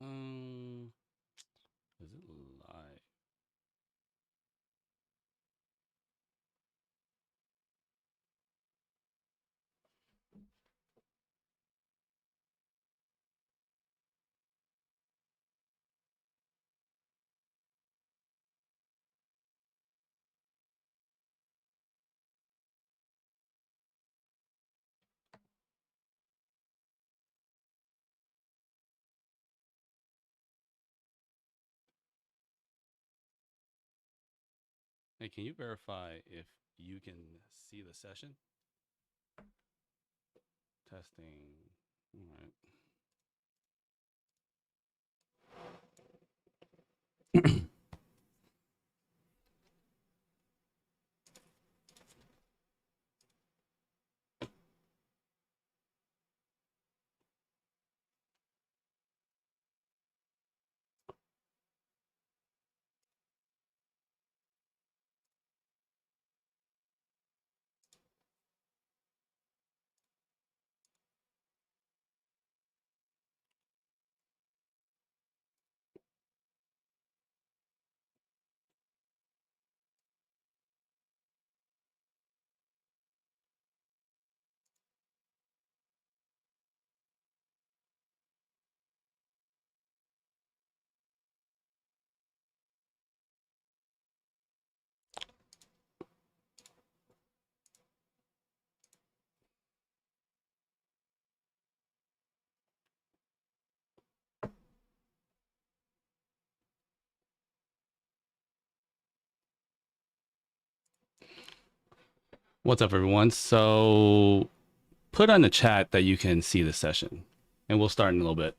Is it live? Hey, can you verify if you can see the session? Testing. All right. What's up, everyone? So put on the chat that you can see the session, and we'll start in a little bit.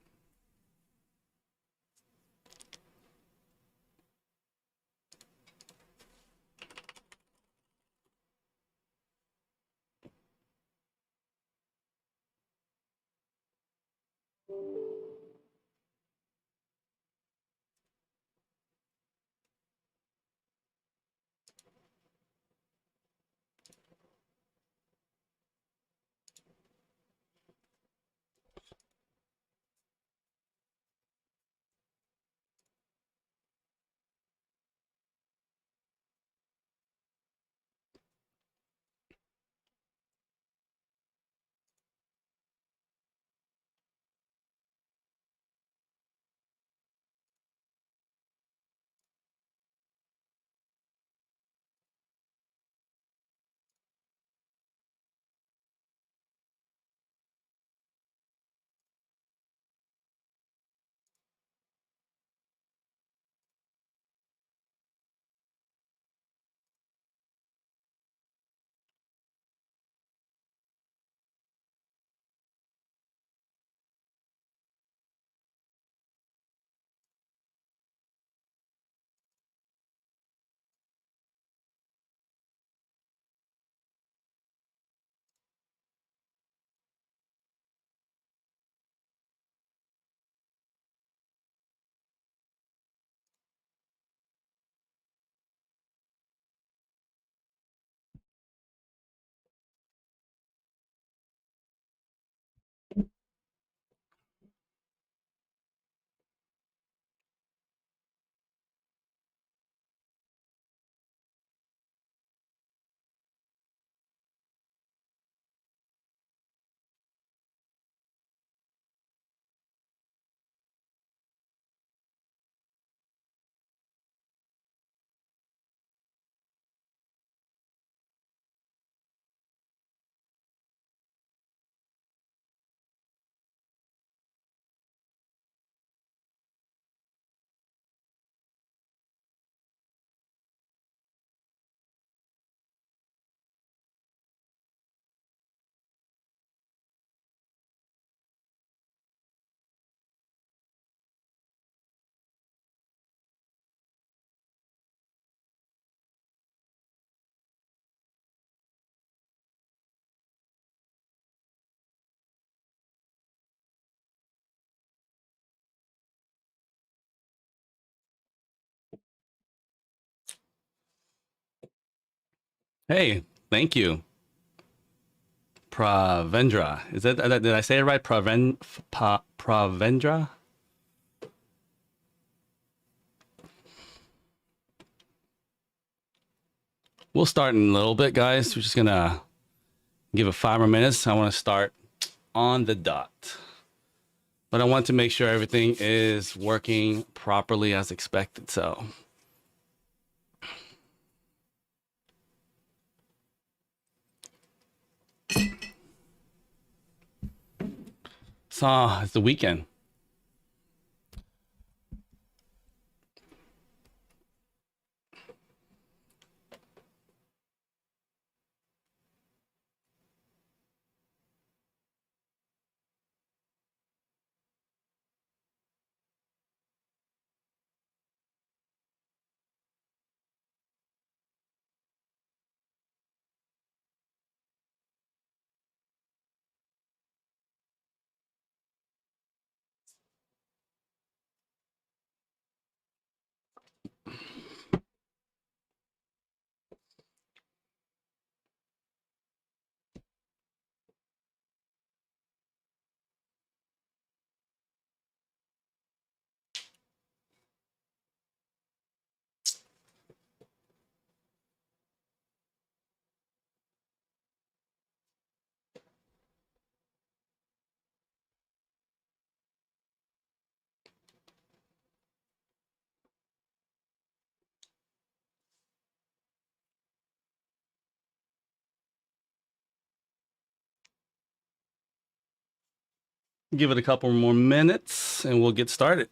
Hey, thank you. Pravendra. Is that did I say it right? Pravendra? We'll start in a little bit, guys. We're just gonna give it 5 more minutes. I want to start on the dot, but I want to make sure everything is working properly as expected. So it's the weekend. Give it a couple more minutes and we'll get started.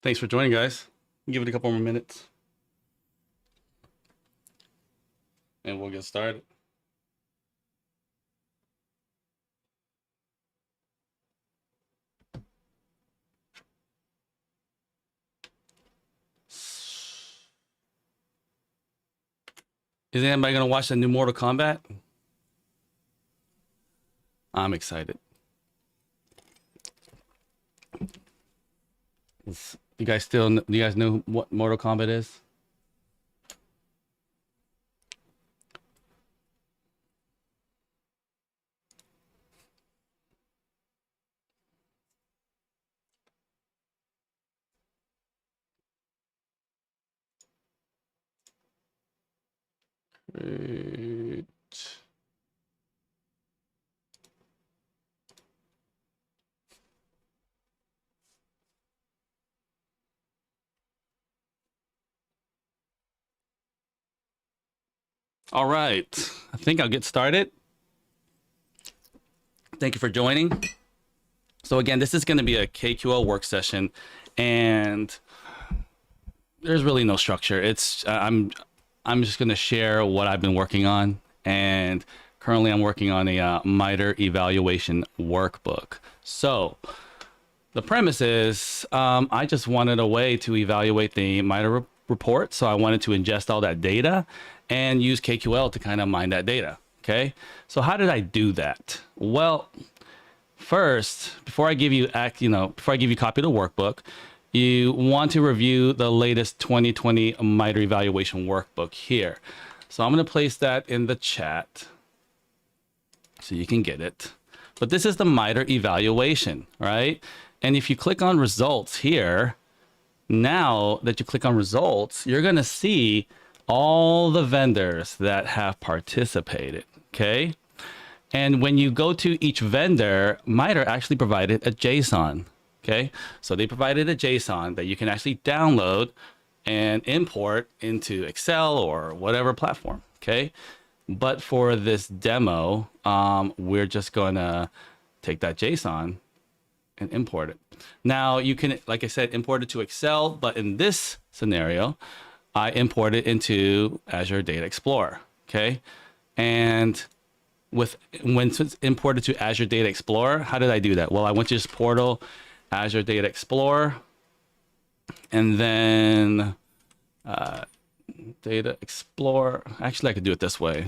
Thanks for joining, guys. Give it a couple more minutes and we'll get started. Is anybody gonna watch the new Mortal Kombat? I'm excited. You guys know what Mortal Kombat is? Great. All right, I think I'll get started. Thank you for joining. So again, this is going to be a KQL work session, and there's really no structure. It's I'm just going to share what I've been working on, and currently I'm working on a Mitre Evaluation Workbook. So the premise is I just wanted a way to evaluate the Mitre report. So I wanted to ingest all that data and use KQL to kind of mine that data. Okay. So how did I do that? Well, first, before I give you a copy of the workbook, you want to review the latest 2020 Mitre Evaluation Workbook here. So I'm going to place that in the chat so you can get it. But this is the Mitre evaluation, right? And if you click on results here, now that you click on results, you're going to see all the vendors that have participated, okay? And when you go to each vendor, Mitre actually provided a JSON, okay? So they provided a JSON that you can actually download and import into Excel or whatever platform, okay? But for this demo, we're just gonna take that JSON and import it. Now you can, like I said, import it to Excel, but in this scenario, I import it into Azure Data Explorer, okay? And when it's imported to Azure Data Explorer, how did I do that? Well, I went to this portal, Azure Data Explorer, and then Data Explorer. Actually, I could do it this way.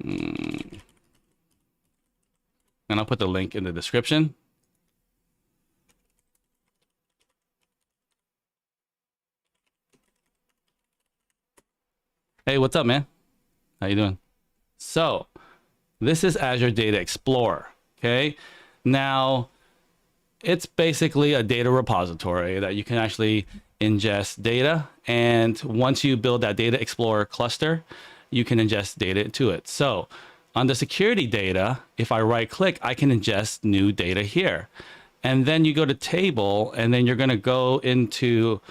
And I'll put the link in the description. Hey, what's up, man? How you doing? So this is Azure Data Explorer, okay? Now, it's basically a data repository that you can actually ingest data. And once you build that Data Explorer cluster, you can ingest data into it. So on the security data, if I right click, I can ingest new data here. And then you go to table, and then you're gonna go into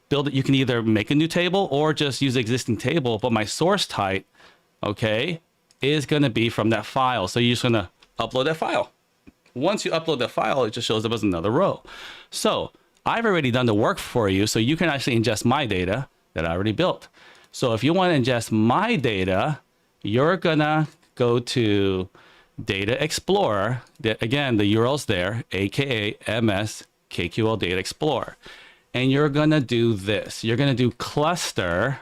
build it. You can either make a new table or just use the existing table, but my source type, okay, is gonna be from that file. So you're just gonna upload that file. Once you upload the file, it just shows up as another row. So I've already done the work for you, so you can actually ingest my data that I already built. So if you want to ingest my data, you're gonna go to Data Explorer. Again, the URL's there, aka MS KQL Data Explorer. And you're gonna do this. You're gonna do cluster,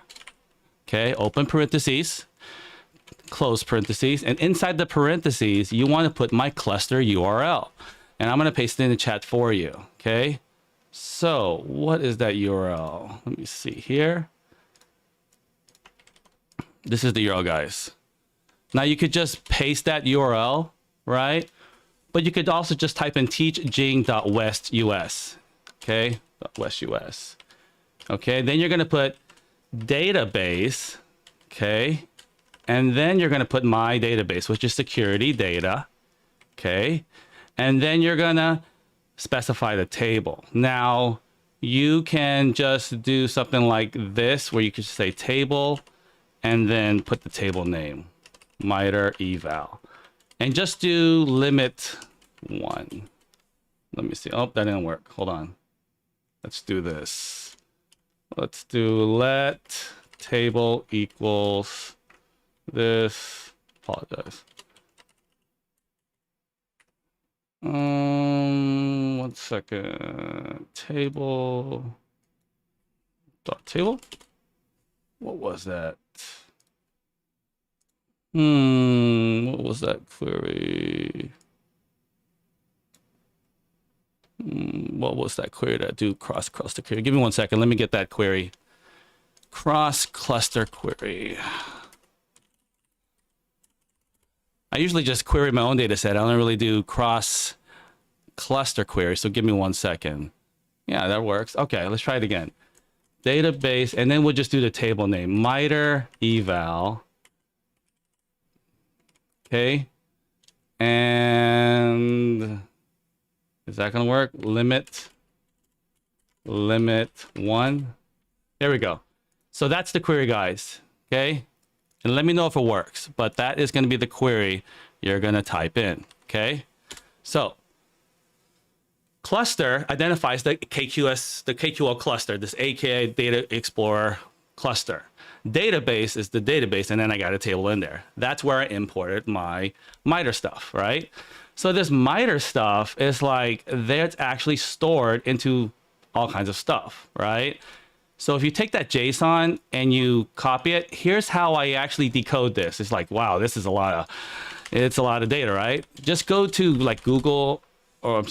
okay, open parentheses, close parentheses, and inside the parentheses, you want to put my cluster URL. And I'm going to paste it in the chat for you, okay? So what is that URL? Let me see here. This is the URL, guys. Now you could just paste that URL, right? But you could also just type in teachjing.westus, okay? .westus. Okay, then you're going to put database, okay? And then you're going to put my database, which is security data, okay? And then you're going to specify the table. Now, you can just do something like this, where you could say table, and then put the table name, Mitre Eval. And just do limit 1. Let me see. Oh, that didn't work. Hold on. Let's do this. Let's do let table equals this. Apologize. 1 second. Table. Dot table. What was that? What was that query? What was that query that do cross cluster query? Give me 1 second. Let me get that query. Cross cluster query. I usually just query my own data set. I don't really do cross cluster query. So give me 1 second. Yeah, that works. Okay, let's try it again. Database, and then we'll just do the table name, Mitre Eval. Okay. And is that gonna work? Limit 1. There we go. So that's the query, guys. Okay. And let me know if it works, but that is going to be the query you're going to type in. Okay. So cluster identifies the KQL cluster, this AKA Data Explorer cluster. Database is the database, and then I got a table in there. That's where I imported my Mitre stuff, right? So this Mitre stuff is like, that's actually stored into all kinds of stuff, right? So if you take that JSON and you copy it, here's how I actually decode this. It's like, wow, this is it's a lot of data, right? Just go to like Google, and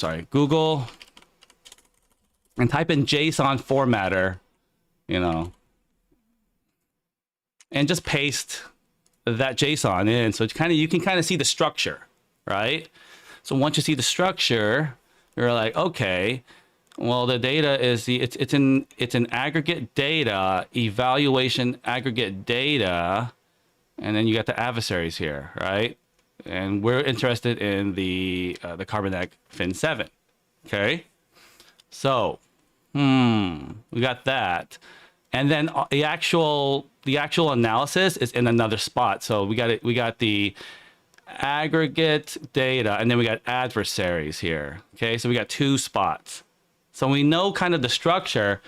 type in JSON formatter, and just paste that JSON in. So you can kind of see the structure, right? So once you see the structure, you're like, okay, well, the data is it's an aggregate data, evaluation aggregate data, and then you got the adversaries here, right? And we're interested in the Carbonac Fin 7. Okay, so We got that. And then the actual analysis is in another spot. So we got it. We got the aggregate data, and then we got adversaries here. Okay, so we got 2 spots. So we know kind of the structure,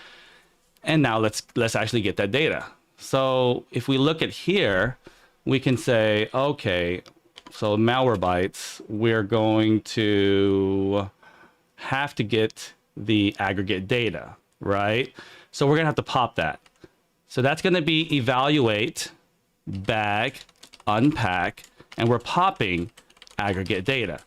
and now let's actually get that data. So if we look at here, we can say, okay, so Malwarebytes, we're going to have to get the aggregate data, right? So we're gonna have to pop that. So that's gonna be evaluate, bag, unpack, and we're popping aggregate data.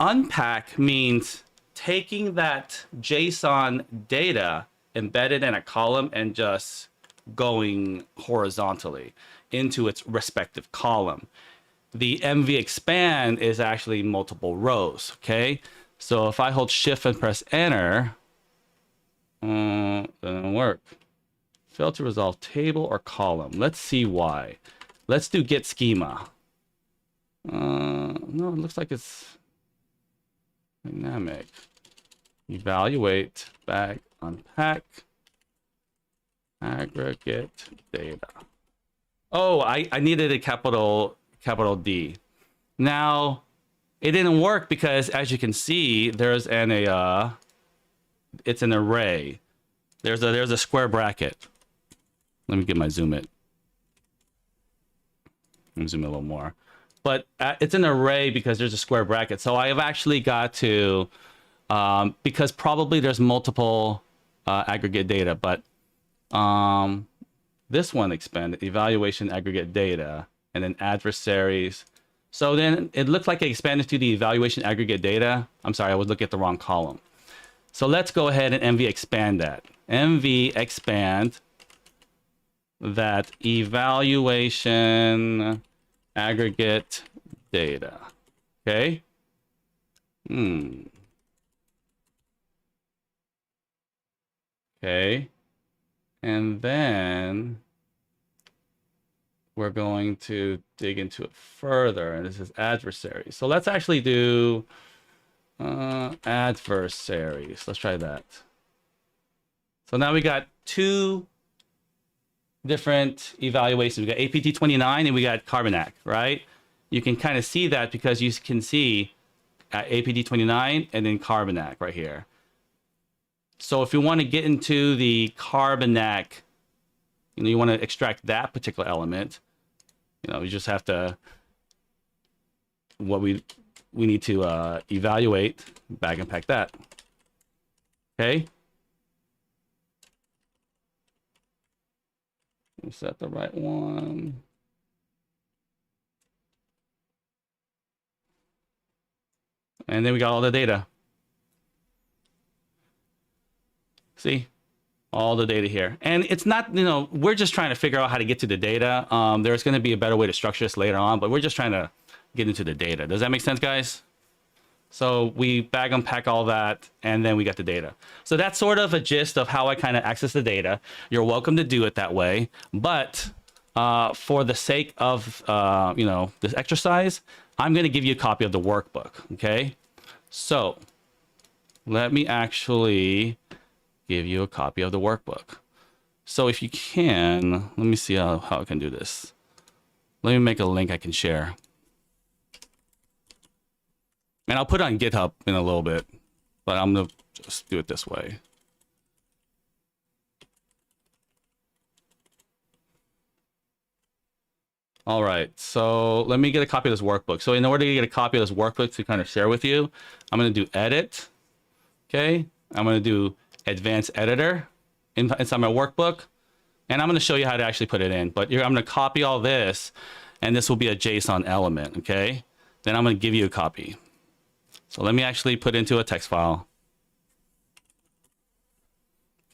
Unpack means taking that JSON data embedded in a column and just going horizontally into its respective column. The MV expand is actually multiple rows, okay? So if I hold shift and press enter, doesn't work. Fail to resolve table or column. Let's see why. Let's do get schema. No, it looks like it's dynamic. Evaluate, bag, unpack, aggregate data. Oh, I needed a capital D. Now, it didn't work because, as you can see, there's it's an array. There's a square bracket. Let me get my zoom it. Let me zoom it a little more. But it's an array because there's a square bracket. So I have actually got to, because probably there's multiple aggregate data, but this one expanded, evaluation aggregate data, and then adversaries. So then it looked like it expanded to the evaluation aggregate data. I'm sorry, I was looking at the wrong column. So let's go ahead and MV expand that. MV expand that evaluation aggregate data. Okay. Okay. And then we're going to dig into it further, and this is adversaries. So let's actually do adversaries. Let's try that. So now we got 2 different evaluations. We got APT29 and we got Carbonac, right? You can kind of see that because you can see APT29 and then Carbonac right here. So if you want to get into the Carbonac, you want to extract that particular element, you just have to, we need to evaluate, bag and pack that. Okay. Is that the right one? And then we got all the data. See? All the data here. And it's not, we're just trying to figure out how to get to the data. There's going to be a better way to structure this later on, but we're just trying to get into the data. Does that make sense, guys? So we bag unpack all that, and then we get the data. So that's sort of a gist of how I kind of access the data. You're welcome to do it that way. But for the sake of, this exercise, I'm going to give you a copy of the workbook, okay? So let me actually give you a copy of the workbook. So if you can, let me see how I can do this. Let me make a link I can share. And I'll put it on GitHub in a little bit, but I'm going to just do it this way. All right, so let me get a copy of this workbook. So in order to get a copy of this workbook to kind of share with you, I'm going to do edit. Okay, I'm going to do advanced editor inside my workbook. And I'm going to show you how to actually put it in. But I'm going to copy all this, and this will be a JSON element. Okay, then I'm going to give you a copy. So let me actually put into a text file.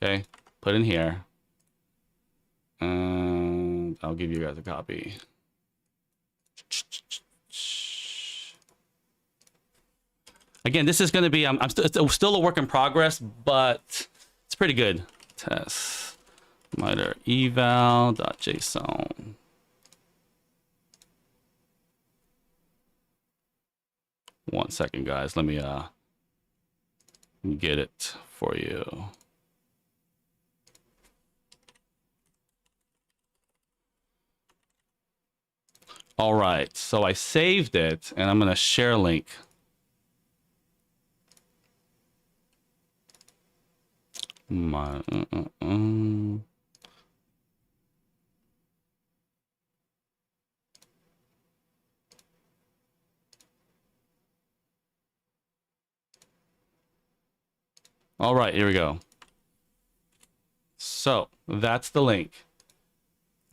Okay, put in here. And I'll give you guys a copy. Again, this is going to be, it's still a work in progress, but it's pretty good. Test Mitre eval.json. One second, guys. Let me get it for you. All right, so I saved it, and I'm going to share link. My, All right, here we go. So that's the link.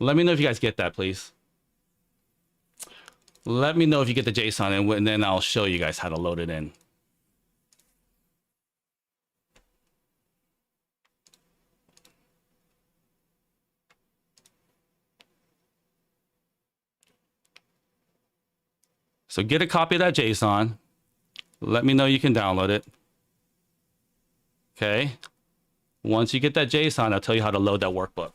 Let me know if you guys get that, please. Let me know if you get the JSON, and then I'll show you guys how to load it in. So get a copy of that JSON. Let me know you can download it. Okay. Once you get that JSON, I'll tell you how to load that workbook.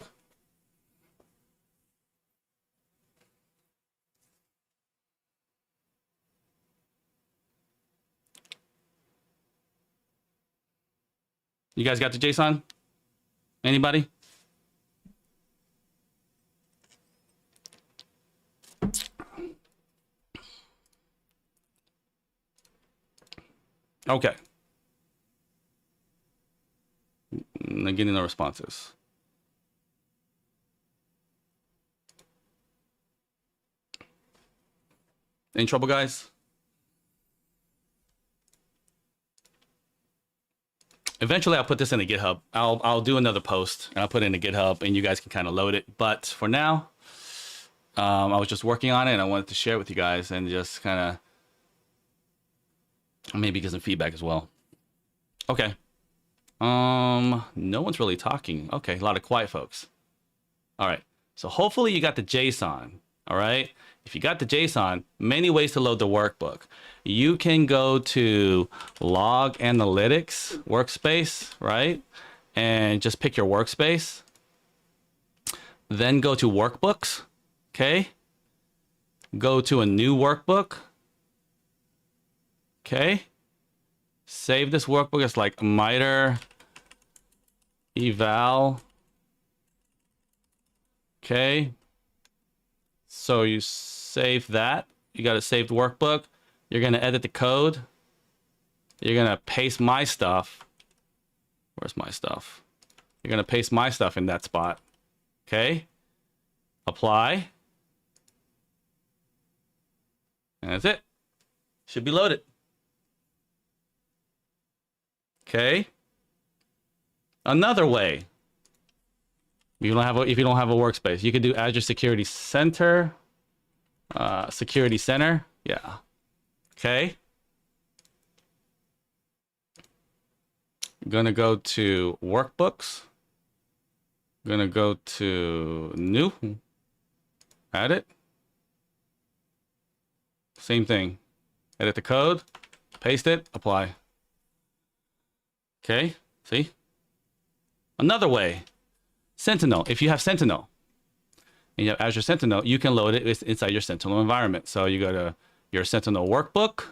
You guys got the JSON? Anybody? Okay. I'm getting no responses. Any trouble, guys? Eventually, I'll put this in a GitHub. I'll do another post, and I'll put it in a GitHub, and you guys can kind of load it. But for now, I was just working on it, and I wanted to share it with you guys, and just kind of maybe get some feedback as well. Okay. No one's really talking. Okay, a lot of quiet folks. All right. So hopefully you got the JSON. All right. If you got the JSON, many ways to load the workbook. You can go to Log Analytics workspace, right? And just pick your workspace. Then go to Workbooks. Okay. Go to a new workbook. Okay. Save this workbook. It's like Mitre Eval. Okay. So you save that. You got a saved workbook. You're going to edit the code. You're going to paste my stuff. Where's my stuff? You're going to paste my stuff in that spot. Okay. Apply. And that's it. Should be loaded. Okay. Another way. If you don't have a workspace, you could do Azure Security Center. Security Center. Yeah. Okay. I'm gonna go to Workbooks. I'm gonna go to New. Add it. Same thing. Edit the code. Paste it. Apply. Okay. See? Another way. Sentinel. If you have Sentinel and you have Azure Sentinel, you can load it inside your Sentinel environment. So you go to your Sentinel workbook,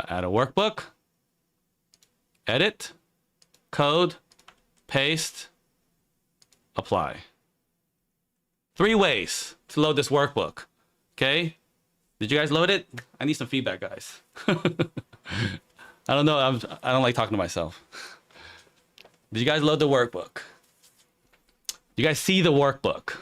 add a workbook, edit, code, paste, apply. 3 ways to load this workbook. Okay. Did you guys load it? I need some feedback, guys. I don't know. I don't like talking to myself. Did you guys load the workbook? You guys see the workbook?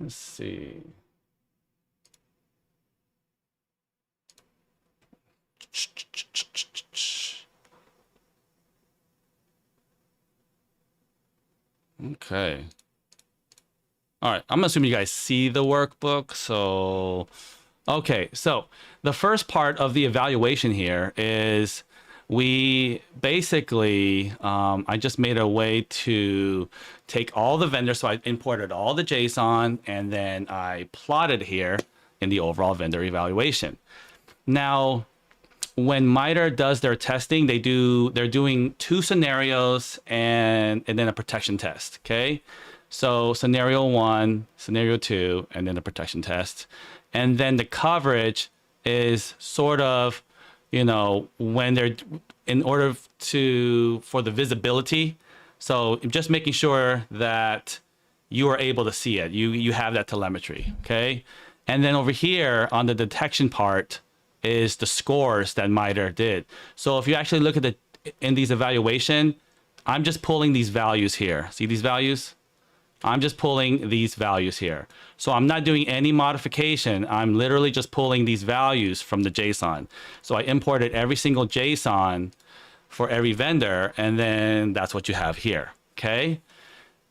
Let's see. Okay. All right, I'm assuming you guys see the workbook. So, okay, so the first part of the evaluation here is we basically, I just made a way to take all the vendors. So I imported all the JSON and then I plotted here in the overall vendor evaluation. Now, when Mitre does their testing, they're doing 2 scenarios and then a protection test, okay? So scenario 1, scenario 2, and then the protection test. And then the coverage is sort of you know, when they're in order for the visibility. So just making sure that you are able to see it. You have that telemetry, okay? And then over here on the detection part is the scores that Mitre did. So if you actually look at in these evaluation, I'm just pulling these values here. See these values? I'm just pulling these values here. So I'm not doing any modification. I'm literally just pulling these values from the JSON. So I imported every single JSON for every vendor, and then that's what you have here, okay?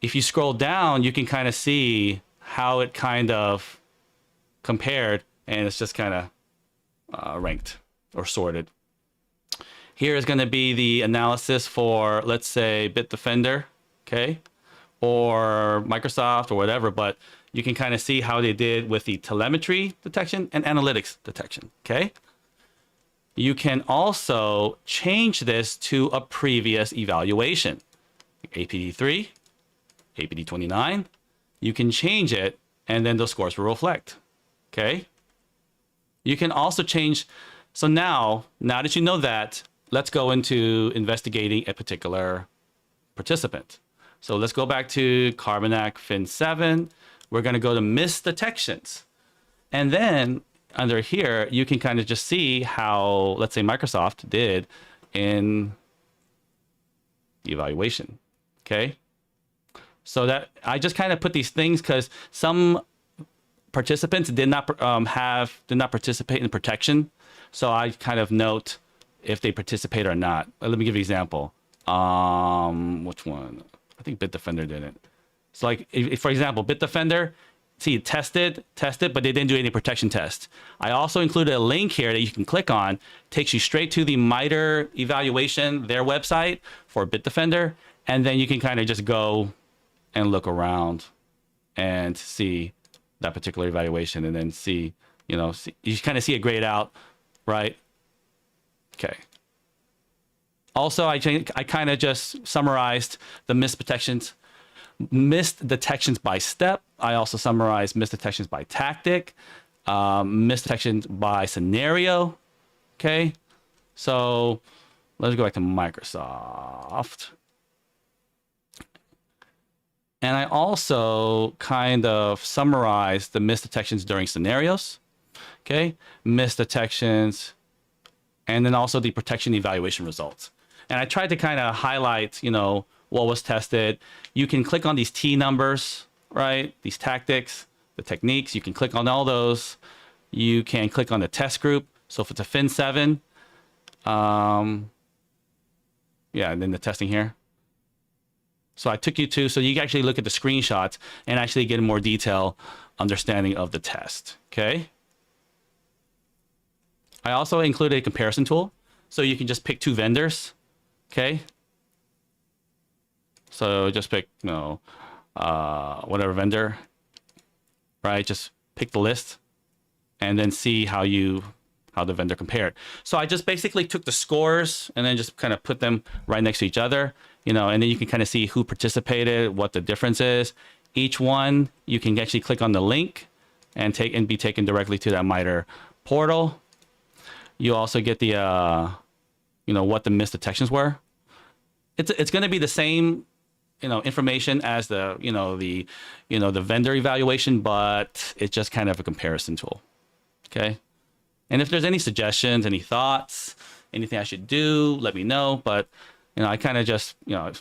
If you scroll down, you can kind of see how it kind of compared, and it's just kind of ranked or sorted. Here is going to be the analysis for, let's say, Bitdefender, okay? Or Microsoft or whatever, but you can kind of see how they did with the telemetry detection and analytics detection, okay? You can also change this to a previous evaluation. APD3, APD29, you can change it and then those scores will reflect, okay? You can also change, so now that you know that, let's go into investigating a particular participant. So let's go back to Carbonac Fin 7. We're going to go to missed detections. And then under here, you can kind of just see how, let's say, Microsoft did in the evaluation. Okay. So that I just kind of put these things because some participants did not participate in protection. So I kind of note if they participate or not. Let me give you an example. Which one? I think Bitdefender didn't. So like, if, for example, Bitdefender, see, tested, but they didn't do any protection test. I also included a link here that you can click on, takes you straight to the Mitre evaluation, their website for Bitdefender. And then you can kind of just go and look around and see that particular evaluation and then see, you know, you kind of see it grayed out, right? Okay. Also, I kind of just summarized the missed detections by step. I also summarized missed detections by tactic, missed detections by scenario. Okay, so let's go back to Microsoft. And I also kind of summarized the missed detections during scenarios. Okay, missed detections, and then also the protection evaluation results. And I tried to kind of highlight, you know, what was tested. You can click on these T numbers, right? These tactics, the techniques, you can click on all those. You can click on the test group. So if it's a Fin 7, yeah, and then the testing here. So I took you to, so you can actually look at the screenshots and actually get a more detailed understanding of the test, okay? I also included a comparison tool. So you can just pick two vendors. Okay. So just pick, you know, whatever vendor, right? Just pick the list and then see how the vendor compared. So I just basically took the scores and then just kind of put them right next to each other, you know, and then you can kind of see who participated, what the difference is. Each one, you can actually click on the link and be taken directly to that Mitre portal. You also get the, you know, what the missed detections were. It's going to be the same, you know, information as the vendor evaluation, but it's just kind of a comparison tool. Okay. And if there's any suggestions, any thoughts, anything I should do, let me know. But, you know, I kind of just, you know,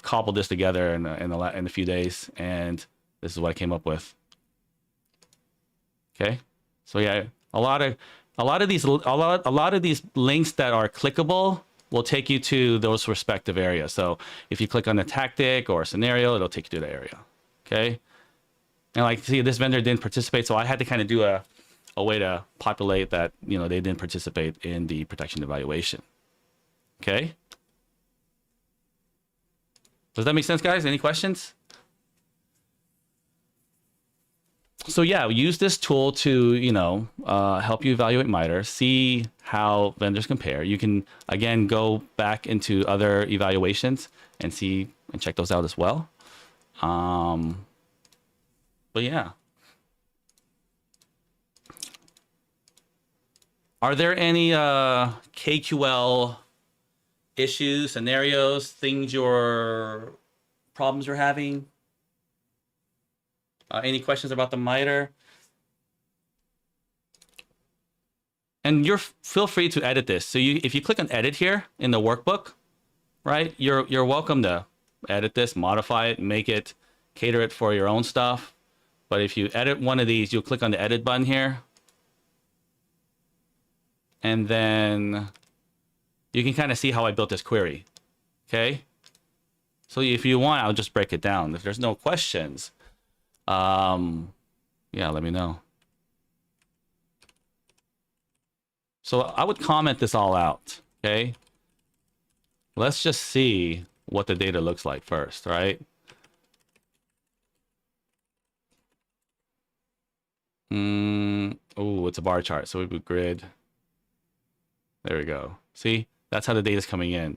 cobbled this together in a few days, and this is what I came up with. Okay. So yeah, a lot of these links that are clickable will take you to those respective areas. So if you click on a tactic or a scenario, it'll take you to the area. Okay. And like, see, this vendor didn't participate. So I had to kind of do a way to populate that, you know, they didn't participate in the protection evaluation. Okay. Does that make sense, guys? Any questions? So yeah, use this tool to, you know, help you evaluate Mitre, see how vendors compare. You can, again, go back into other evaluations and see and check those out as well. But yeah. Are there any KQL issues, scenarios, problems you're having? Any questions about the Mitre? And feel free to edit this. So if you click on edit here in the workbook, right, you're welcome to edit this, modify it, make it, cater it for your own stuff. But if you edit one of these, you'll click on the edit button here. And then you can kind of see how I built this query. Okay. So if you want, I'll just break it down. If there's no questions, yeah, let me know. So I would comment this all out. Okay. Let's just see what the data looks like first, right? Oh, it's a bar chart. So we would grid. There we go. See, that's how the data is coming in.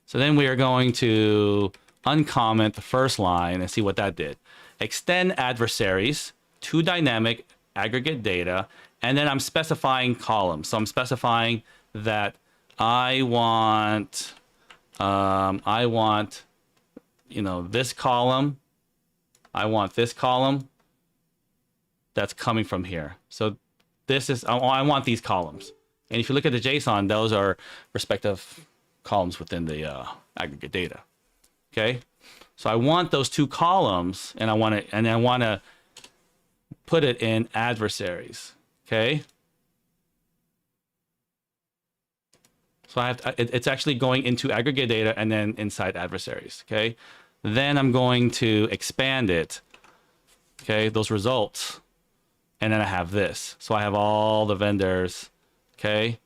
So then we are going to uncomment the first line and see what that did. Extend adversaries to dynamic aggregate data. And then I'm specifying columns. So I'm specifying that I want, you know, this column. I want this column that's coming from here. So this is, I want these columns. And if you look at the JSON, those are respective columns within the aggregate data. Okay. So I want those two columns and I want to put it in adversaries. Okay. So it's actually going into aggregate data and then inside adversaries. Okay. Then I'm going to expand it. Okay. Those results. And then I have this. So I have all the vendors. Okay.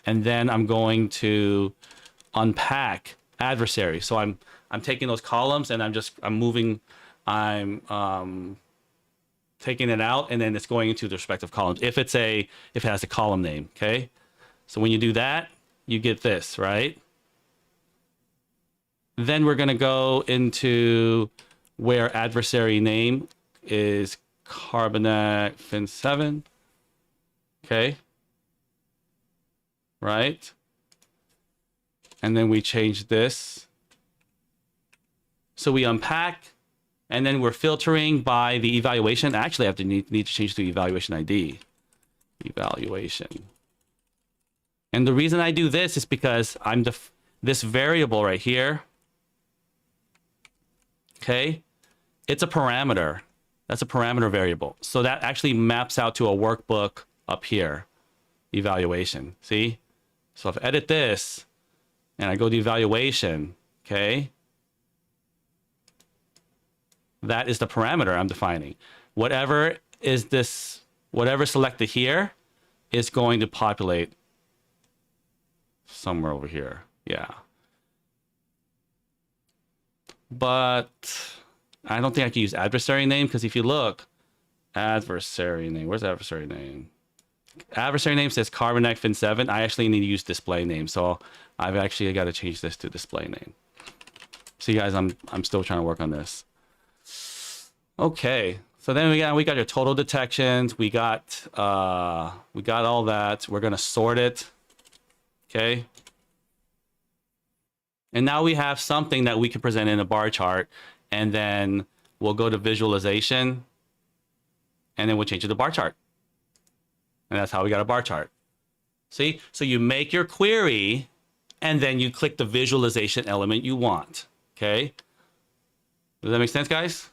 And then I'm going to unpack adversaries. So I'm taking those columns and I'm taking it out and then it's going into the respective columns if it has a column name. Okay. So when you do that, you get this, right? Then we're going to go into where adversary name is Carbonac Fin 7. Okay. Right. And then we change this. So we unpack and then we're filtering by the evaluation. Actually, I have to need to change to evaluation ID. Evaluation. And the reason I do this is because I'm this variable right here. Okay. It's a parameter. That's a parameter variable. So that actually maps out to a workbook up here. Evaluation. See? So if I edit this and I go to evaluation, okay, that is the parameter I'm defining. Whatever selected here is going to populate somewhere over here. Yeah. But I don't think I can use adversary name because if you look, adversary name, where's adversary name? Adversary name says Carbonac Fin 7. I actually need to use display name. So I've actually got to change this to display name. See guys, I'm still trying to work on this. Okay. So then we got your total detections. We got all that. We're going to sort it. Okay. And now we have something that we can present in a bar chart and then we'll go to visualization and then we'll change it to bar chart. And that's how we got a bar chart. See? So you make your query and then you click the visualization element you want. Okay? Does that make sense, guys?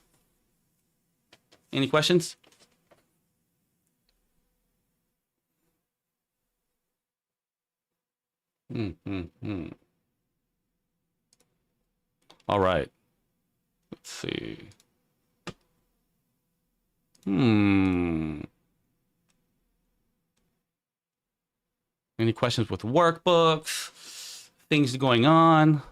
Any questions? All right. Let's see. Any questions with workbooks? Things going on?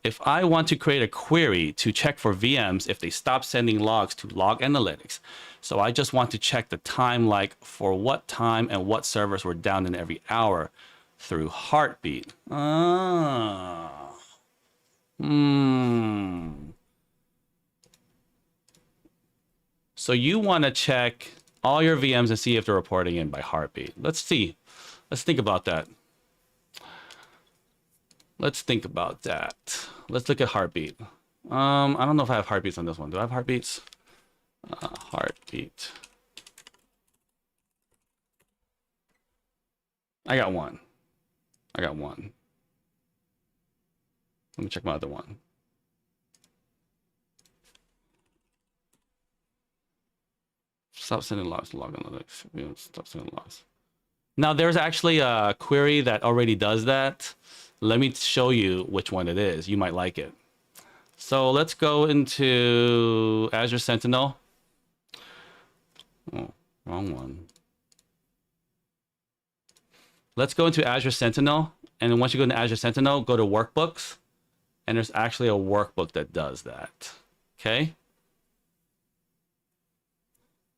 If I want to create a query to check for VMs if they stop sending logs to log analytics, so I just want to check the time, like for what time and what servers were down in every hour through heartbeat. So you want to check all your VMs and see if they're reporting in by heartbeat. Let's see. Let's think about that. Let's think about that. Let's look at heartbeat. I don't know if I have heartbeats on this one. Do I have heartbeats? Heartbeat. I got one. I got one. Let me check my other one. Stop sending logs. Log analytics. Stop sending logs. Now there's actually a query that already does that. Let me show you which one it is. You might like it. So let's go into Azure Sentinel. Oh, wrong one. Let's go into Azure Sentinel. And then once you go into Azure Sentinel, go to Workbooks. And there's actually a workbook that does that. Okay.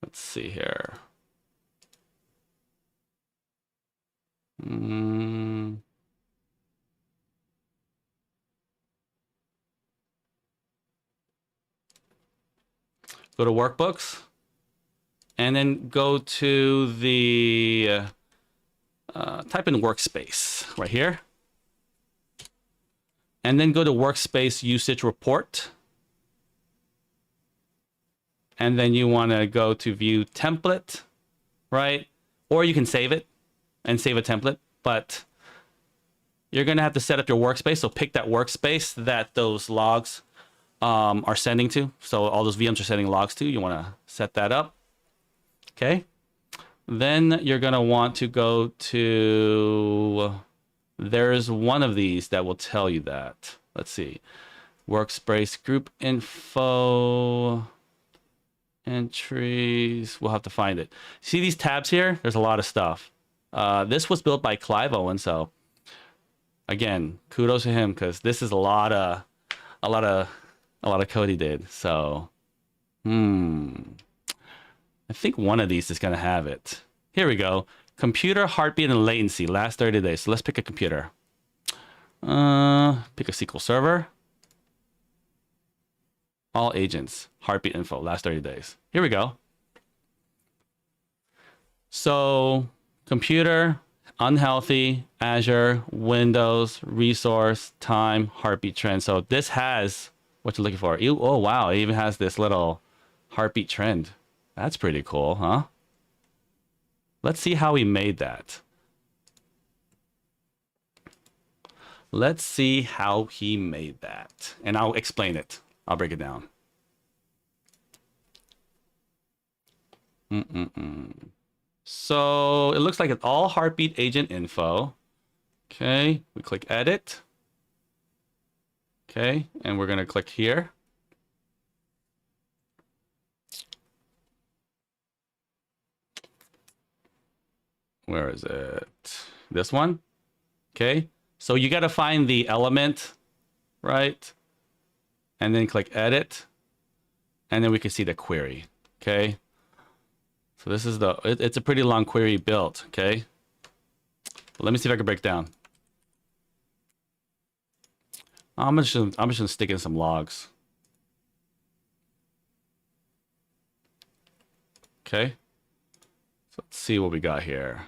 Let's see here. Go to Workbooks. And then go to the, type in Workspace right here. And then go to Workspace Usage Report. And then you want to go to View Template, right? Or you can save it and save a template, but you're going to have to set up your workspace. So pick that workspace that those logs are sending to. So all those VMs are sending logs to. You want to set that up. Okay. Then you're going to want to go to, there's one of these that will tell you that. Let's see. Workspace group info. Entries. We'll have to find it. See these tabs here? There's a lot of stuff. This was built by Clive Owen, so again, kudos to him because this is a lot of code he did. So, I think one of these is gonna have it. Here we go. Computer heartbeat and latency last 30 days. So let's pick a computer. Pick a SQL Server. All agents, heartbeat info, last 30 days. Here we go. So computer, unhealthy, Azure, Windows, resource, time, heartbeat trend. So this has what you're looking for. Oh, wow. It even has this little heartbeat trend. That's pretty cool, huh? Let's see how he made that. Let's see how he made that. And I'll explain it. I'll break it down. So it looks like it's all heartbeat agent info. Okay, we click edit. Okay, and we're gonna click here. Where is it? This one. Okay, so you gotta find the element, right? And then click edit, and then we can see the query. Okay, so this is the, it's a pretty long query built. Okay, but let me see if I can break down. I'm just gonna stick in some logs. Okay, so let's see what we got here.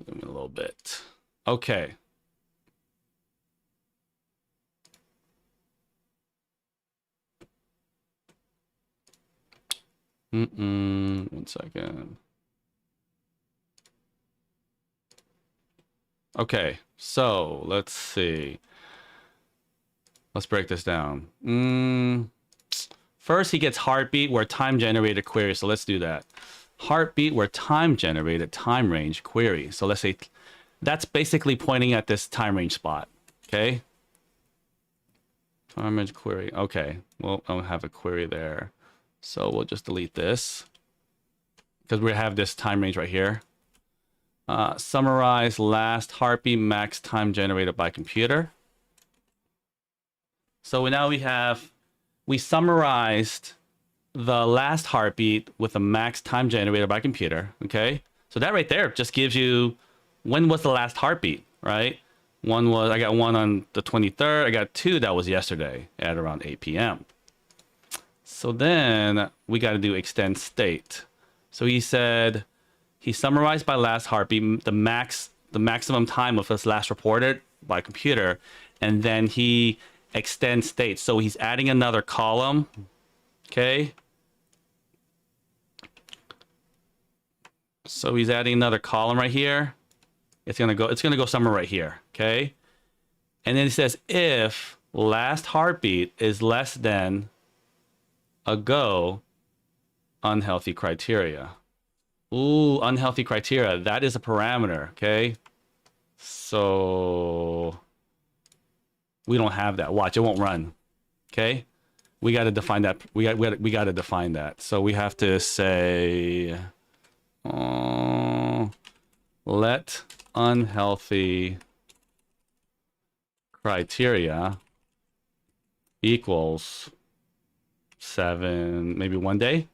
Zoom in a little bit. Okay. One second. Okay, so let's see. Let's break this down. First, he gets heartbeat where time generated query. So let's do that. Heartbeat where time generated time range query. So let's say that's basically pointing at this time range spot. Okay. Time range query. Okay. Well, I don't have a query there. So we'll just delete this because we have this time range right here. Summarize last heartbeat max time generated by computer. So now we summarized the last heartbeat with the max time generated by computer. Okay. So that right there just gives you when was the last heartbeat, right? One was, I got one on the 23rd. I got two that was yesterday at around 8 p.m. So then we got to do extend state. So he said he summarized by last heartbeat the maximum time of his last reported by computer, and then he extends state. So he's adding another column. Okay. So he's adding another column right here. It's gonna go somewhere right here. Okay. And then it says if last heartbeat is less than a go unhealthy criteria. Ooh, unhealthy criteria. That is a parameter. Okay. So we don't have that. Watch, it won't run. Okay. We got to define that. We got to define that. So we have to say, let unhealthy criteria equals 7, maybe 1 day.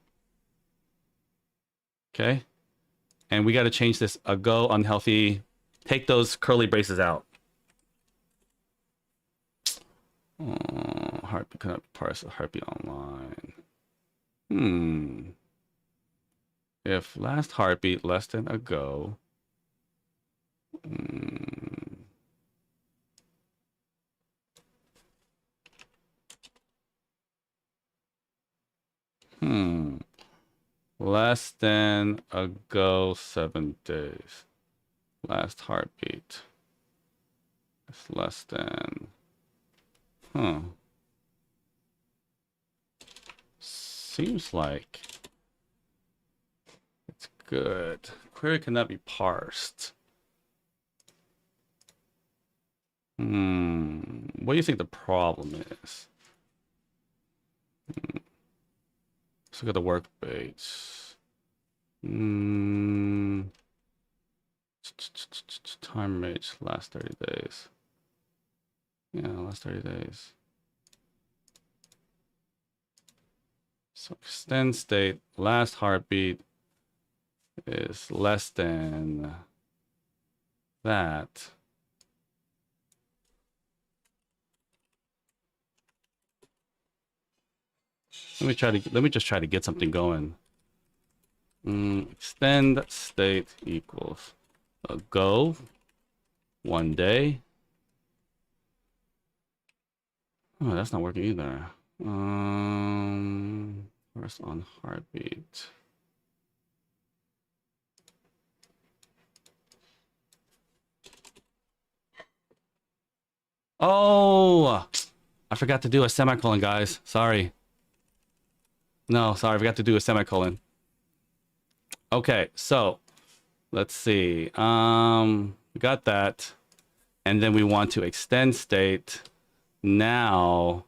Okay. And we got to change this a go unhealthy. Take those curly braces out. Heartbeat cannot parse heartbeat online. If last heartbeat less than a go. Less than a go 7 days. Last heartbeat. It's less than. Seems like it's good. Query cannot be parsed. What do you think the problem is? Let's look at the workbench. Time range last 30 days. Yeah, last 30 days. So extend state, last heartbeat is less than that. Let me just try to get something going. Extend state equals a go 1 day. Oh, that's not working either. First on heartbeat. Oh, I forgot to do a semicolon, guys. Sorry. No, sorry, I forgot to do a semicolon. Okay, so let's see. We got that. And then we want to extend state. Now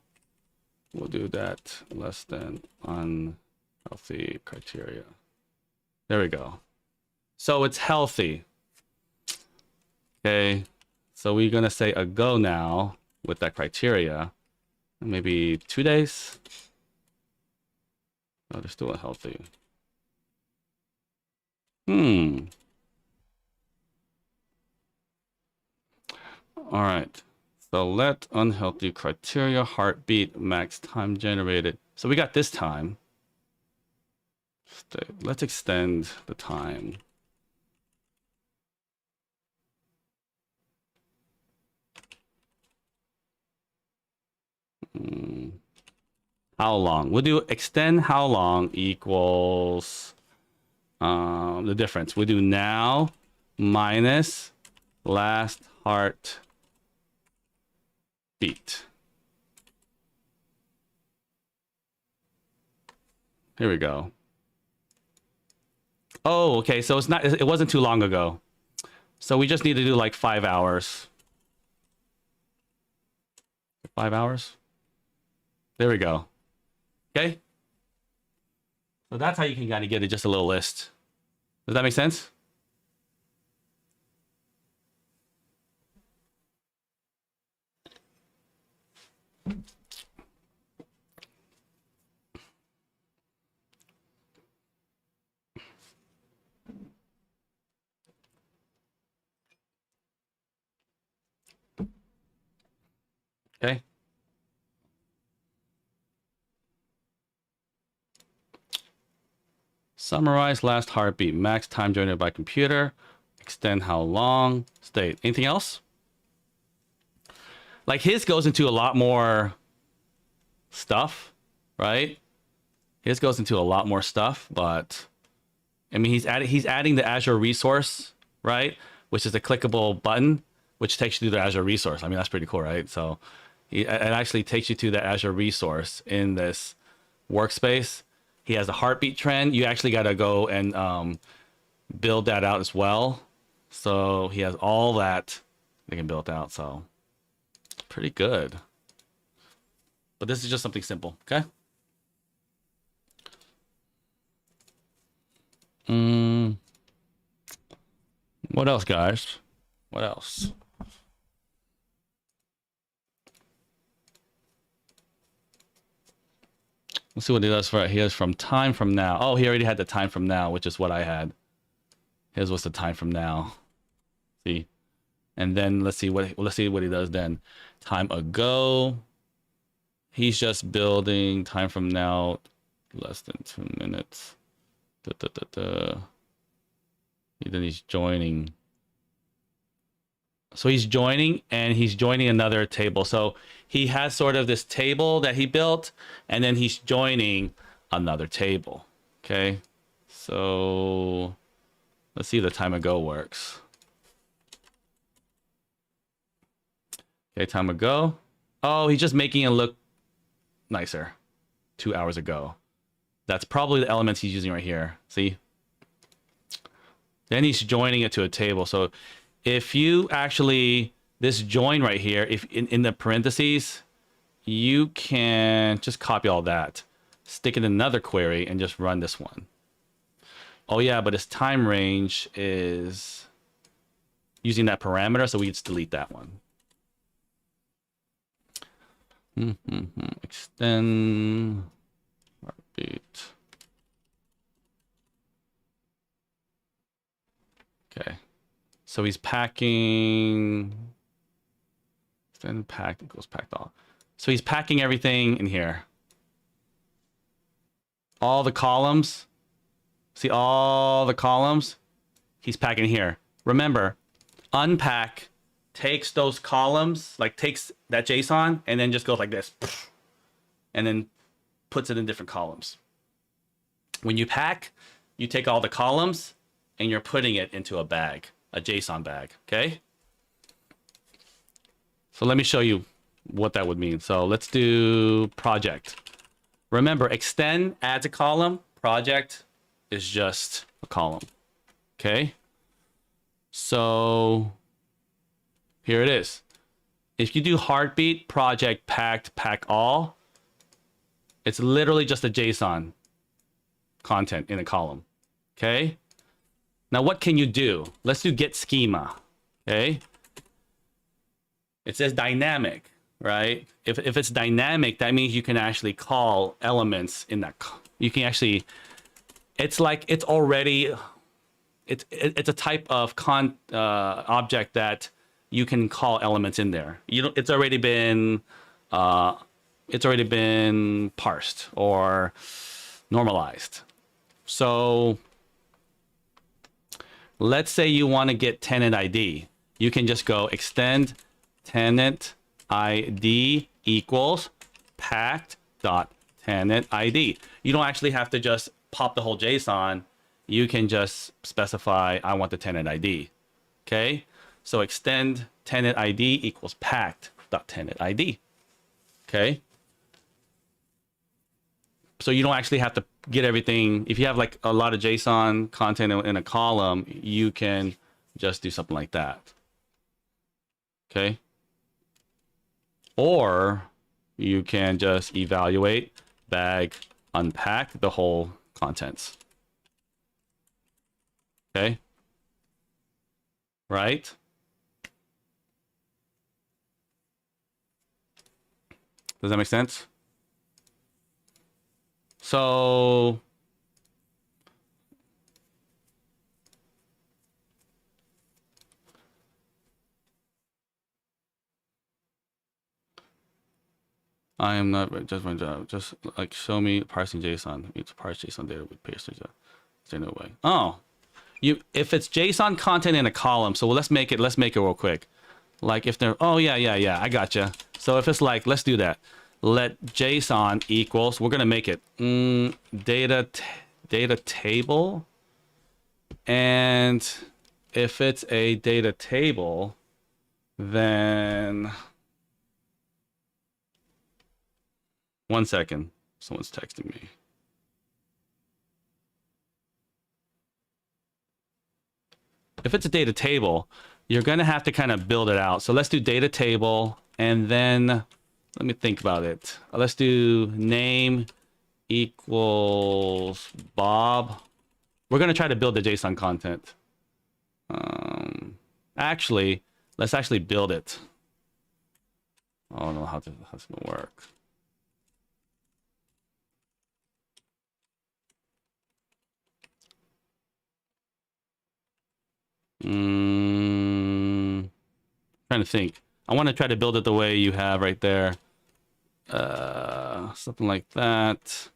we'll do that less than unhealthy criteria. There we go. So it's healthy. Okay. So we're going to say a go now with that criteria. Maybe 2 days. Oh, they're still unhealthy. All right. So let unhealthy criteria heartbeat max time generated. So we got this time. Let's extend the time. How long? We'll do extend how long equals the difference. We'll do now minus last heart beat. Here we go. Oh, okay. So it wasn't too long ago. So we just need to do like 5 hours. 5 hours. There we go. Okay. So that's how you can kind of get it, just a little list. Does that make sense? Okay. Summarize last heartbeat. Max time generated by computer. Extend how long. State. Anything else? Like his goes into a lot more stuff, right? His goes into a lot more stuff, but I mean, he's adding the Azure resource, right? Which is a clickable button, which takes you to the Azure resource. I mean, that's pretty cool, right? So it actually takes you to the Azure resource in this workspace. He has a heartbeat trend. You actually got to go and build that out as well. So he has all that they can build out. So pretty good. But this is just something simple, okay? What else, guys? What else? Let's see what he does for it. He has from time from now. Oh, he already had the time from now, which is what I had. His was the time from now. See? And then let's see what he does then. Time ago. He's just building time from now, less than 2 minutes. Then he's joining. So he's joining and he's joining another table. So he has sort of this table that he built and then he's joining another table. Okay. So let's see if the time ago works. Okay, time ago. Oh, he's just making it look nicer. 2 hours ago. That's probably the elements he's using right here. See? Then he's joining it to a table. So if you actually, this join right here, if in the parentheses, you can just copy all that, stick it in another query and just run this one. Oh yeah, but its time range is using that parameter, so we just delete that one. Extend heartbeat. Okay. So he's packing, then packed, it goes packed all. So he's packing everything in here. All the columns, see all the columns, he's packing here. Remember, unpack takes those columns, like takes that JSON and then just goes like this, and then puts it in different columns. When you pack, you take all the columns and you're putting it into a bag. A JSON bag, okay? So let me show you what that would mean. So let's do project. Remember, extend adds a column. Project is just a column, okay? So here it is. If you do heartbeat, project, packed, pack all, it's literally just a JSON content in a column, okay? Now, what can you do? Let's do get schema, okay? It says dynamic, right? If it's dynamic, that means you can actually call elements in that. You can actually, it's like it's already, it's a type of object that you can call elements in there. It's already been parsed or normalized. So let's say you want to get tenant ID. You can just go extend tenant ID equals packed.tenant ID. You don't actually have to just pop the whole JSON. You can just specify, I want the tenant ID. Okay? So extend tenant ID equals packed.tenant ID. Okay? So you don't actually have to get everything. If you have like a lot of JSON content in a column, you can just do something like that. Okay. Or you can just evaluate, bag, unpack the whole contents. Okay. Right. Does that make sense? So I am not just my job. Just like show me parsing JSON. It's parse JSON data with paste data. Is there no way? Oh, if it's JSON content in a column, so let's make it real quick. Like if they're, oh yeah, I gotcha. So if it's like, let's do that. Let JSON equals, we're gonna make it data table, and if it's a data table, then one second, someone's texting me. If it's a data table, you're going to have to kind of build it out. So let's do data table, and then let me think about it. Let's do name equals Bob. We're going to try to build the JSON content. Actually, let's actually build it. I don't know how's it going to work. Trying to think. I want to try to build it the way you have right there. Something like that.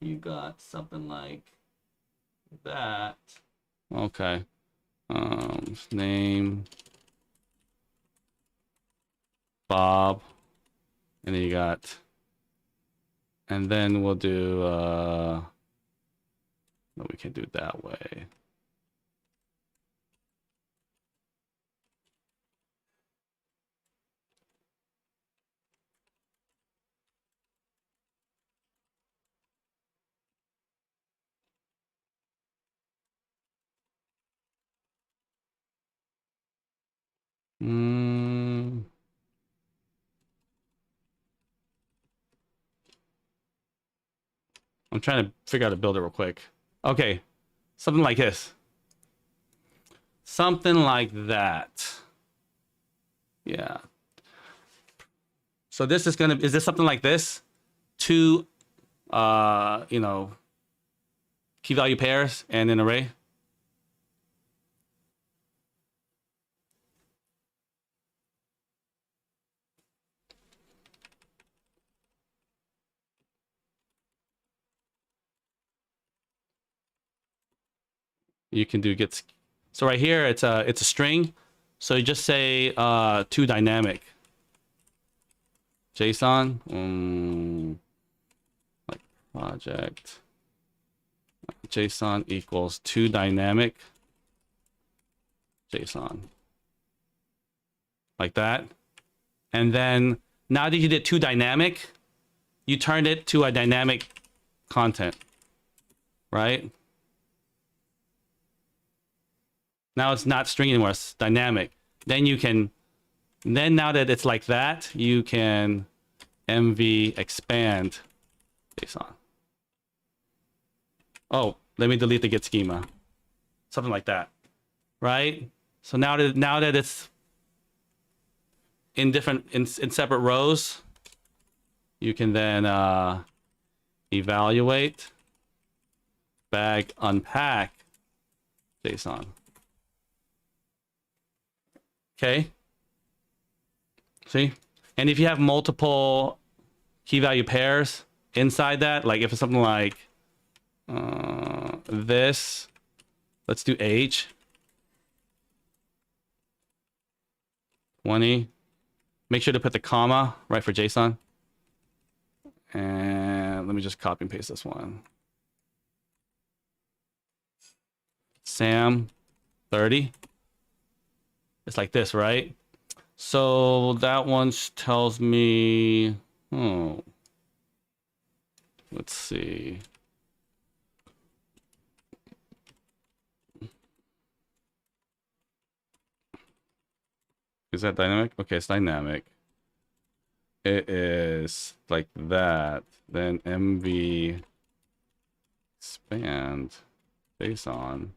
You got something like that. Okay. Name Bob, and then you got, and then we'll do no, we can't do it that way. I'm trying to figure out how to build it real quick. Okay, something like this. Something like that. Yeah. So this is gonna, is this something like this? Two, you know, key value pairs and an array. You can do gets. So right here, it's a string. So you just say to dynamic. JSON, like project. JSON equals to dynamic. JSON. Like that. And then now that you did to dynamic, you turned it to a dynamic content, right? Now it's not string anymore, it's dynamic. Then you can, then now that it's like that, you can MV expand JSON. Oh, let me delete the get schema. Something like that, right? So now that it's in different, in separate rows, you can then evaluate, bag, unpack JSON. Okay. See? And if you have multiple key value pairs inside that, like if it's something like this, let's do age 20. Make sure to put the comma right for JSON. And let me just copy and paste this one. Sam 30. It's like this, right? So that one tells me, oh, let's see. Is that dynamic? Okay, it's dynamic. It is like that. Then MV expand JSON.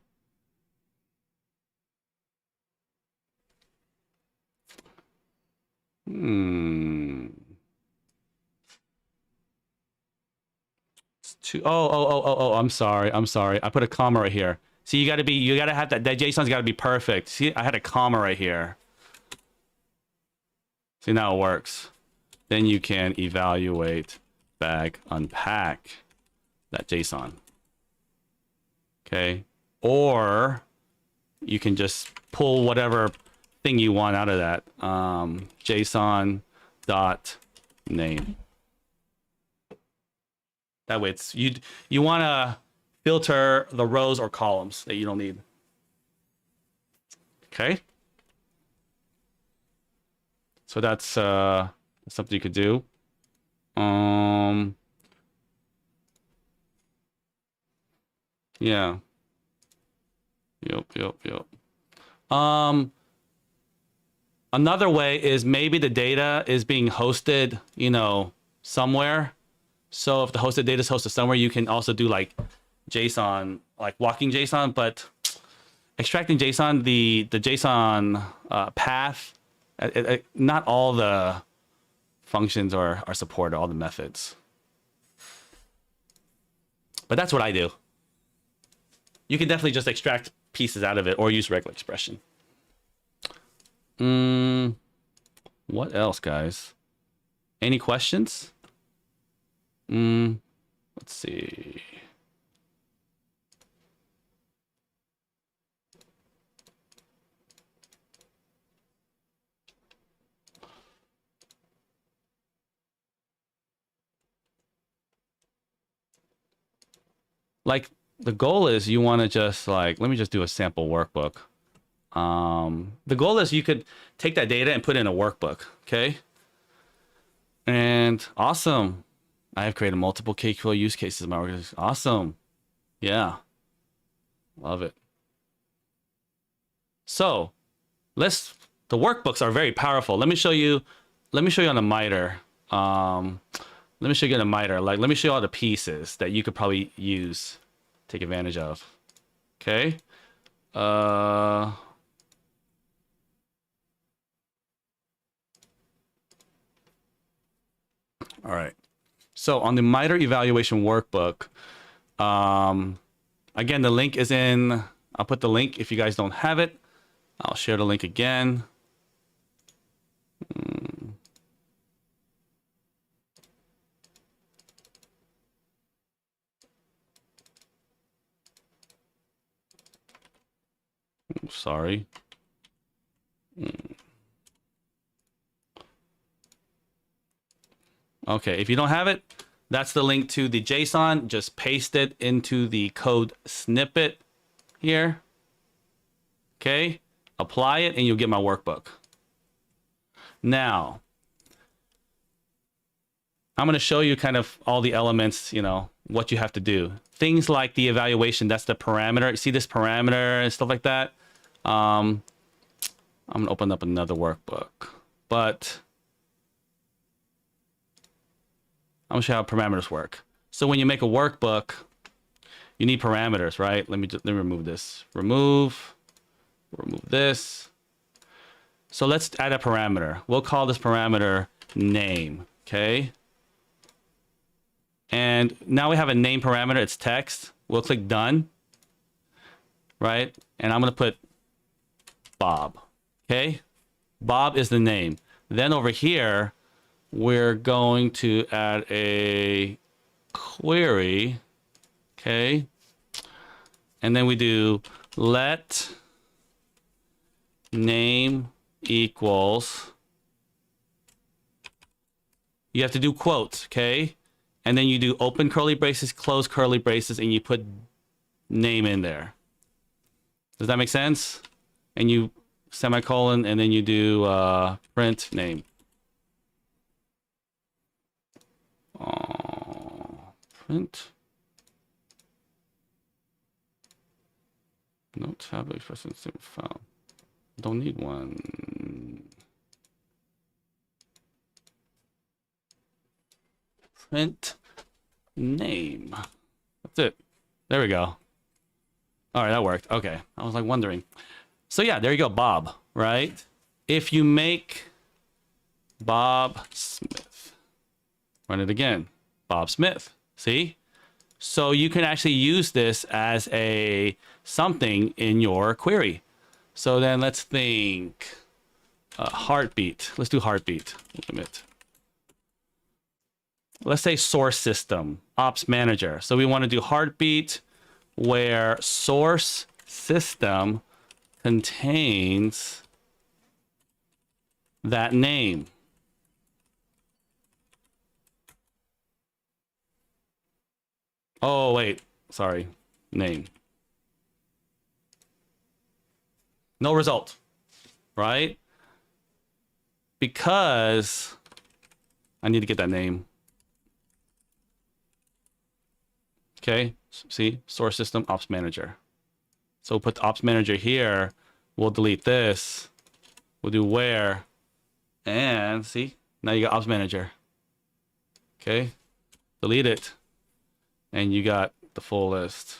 It's too, oh, I'm sorry. I put a comma right here. See, you gotta have that JSON's gotta be perfect. See, I had a comma right here. See, now it works. Then you can evaluate, bag, unpack that JSON. Okay. Or you can just pull whatever thing you want out of that. JSON dot name. That way it's you want to filter the rows or columns that you don't need. Okay. So that's something you could do. Yeah. Yep. Another way is maybe the data is being hosted, you know, somewhere. So if the hosted data is hosted somewhere, you can also do like JSON, like walking JSON, but extracting JSON, the JSON path, not all the functions are supported, all the methods. But that's what I do. You can definitely just extract pieces out of it or use regular expression. What else, guys? Any questions? Let's see. Like the goal is you want to just like, let me just do a sample workbook. The goal is you could take that data and put it in a workbook, okay? And awesome. I have created multiple KQL use cases in my organization. Awesome. Yeah. Love it. So the workbooks are very powerful. Let me show you on the Mitre. Let me show you on the Mitre. Like, let me show you all the pieces that you could probably use, take advantage of. Okay. All right. So on the Mitre Evaluation Workbook, again, the link is in, I'll put the link if you guys don't have it. I'll share the link again. Sorry. Okay, if you don't have it, that's the link to the JSON. Just paste it into the code snippet here. Okay, apply it and you'll get my workbook. Now, I'm going to show you kind of all the elements, you know, what you have to do. Things like the evaluation, that's the parameter. You see this parameter and stuff like that? I'm going to open up another workbook, but I'm going to show you how parameters work. So when you make a workbook, you need parameters, right? Let me remove this. Remove this. So let's add a parameter. We'll call this parameter name, okay? And now we have a name parameter, it's text. We'll click done, right? And I'm going to put Bob, okay? Bob is the name. Then over here, we're going to add a query, okay? And then we do let name equals, you have to do quotes, okay? And then you do open curly braces, close curly braces, and you put name in there. Does that make sense? And you semicolon, and then you do print name. Print. No tab expression same file. Don't need one. Print name. That's it. There we go. All right, that worked. Okay. I was like wondering. So yeah, there you go, Bob, right? If you make Bob Smith, run it again, Bob Smith, see? So you can actually use this as a something in your query. So then let's think heartbeat. Let's do heartbeat. Limit. Let's say source system, ops manager. So we want to do heartbeat where source system contains that name. Oh, wait, sorry, name. No result, right? Because I need to get that name. Okay, see, source system ops manager. So we'll put the ops manager here. We'll delete this. We'll do where. And see, now you got ops manager. Okay, delete it. And you got the full list.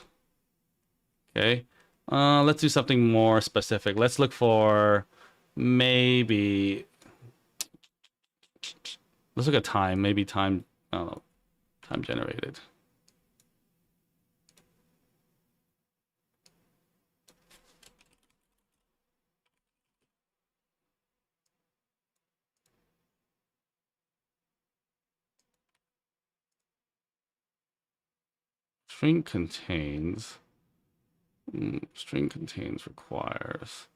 Okay, let's do something more specific. Let's look for maybe, let's look at time, maybe time, I don't know, time generated. String contains requires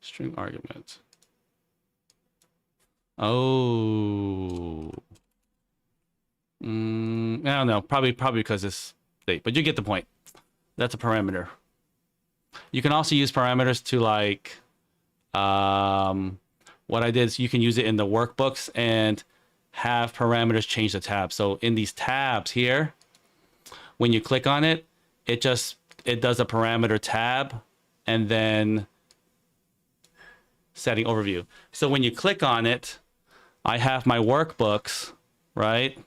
string argument. Oh, I don't know. Probably because it's state, but you get the point. That's a parameter. You can also use parameters to like, what I did is you can use it in the workbooks and have parameters change the tab. So in these tabs here, when you click on it, it does a parameter tab and then setting overview. So when you click on it, I have my workbooks, right?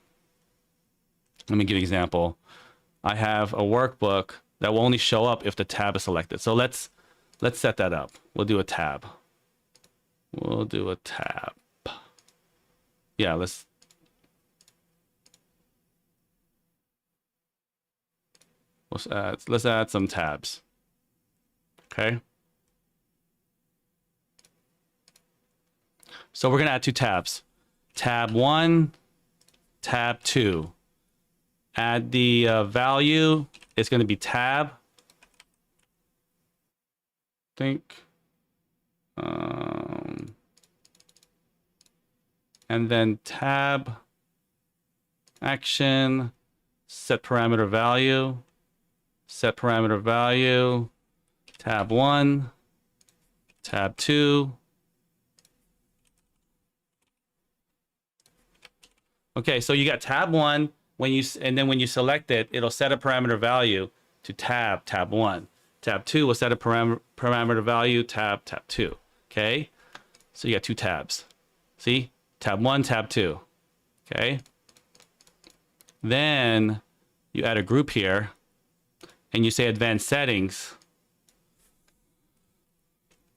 Let me give you an example. I have a workbook that will only show up if the tab is selected. So let's set that up. We'll do a tab. We'll do a tab. Yeah, let's add some tabs. Okay. So we're gonna add two tabs. Tab 1, tab 2. Add the value. It's gonna be tab. I think. And then tab action, set parameter value, tab 1, tab 2. Okay, so you got tab 1 and then when you select it, it'll set a parameter value to tab 1. Tab 2 will set a parameter value tab 2. Okay, so you got two tabs. See, tab 1, tab 2. Okay, then you add a group here and you say advanced settings.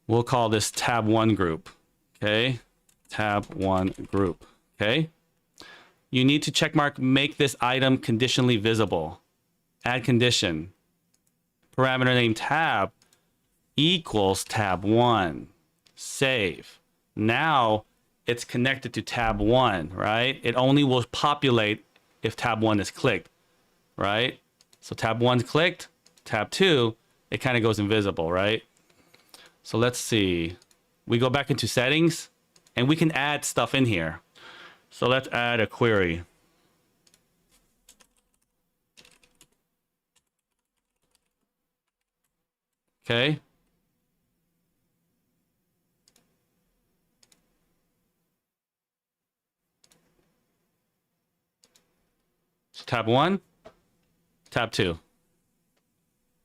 We'll call this tab 1 group. Okay, tab 1 group. Okay, you need to checkmark make this item conditionally visible. Add condition. Parameter name tab equals tab 1. Save. Now it's connected to tab 1, right? It only will populate if tab 1 is clicked, right? So tab 1's clicked, tab 2, it kind of goes invisible, right? So let's see. We go back into settings and we can add stuff in here. So let's add a query. Okay. So tab 1, tab 2.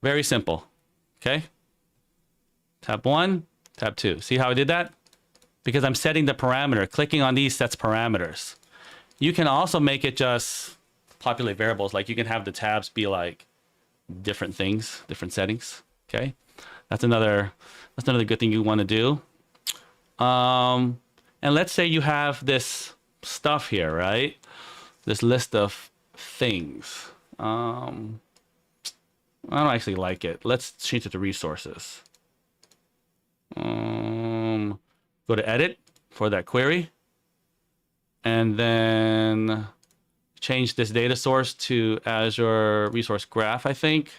Very simple. Okay. Tab 1, tab 2. See how I did that? Because I'm setting the parameter. Clicking on these sets parameters. You can also make it just populate variables. Like you can have the tabs be like different things, different settings. Okay. That's another good thing you want to do. And let's say you have this stuff here, right? This list of things. I don't actually like it. Let's change it to resources. Go to edit for that query. And then change this data source to Azure Resource Graph, I think.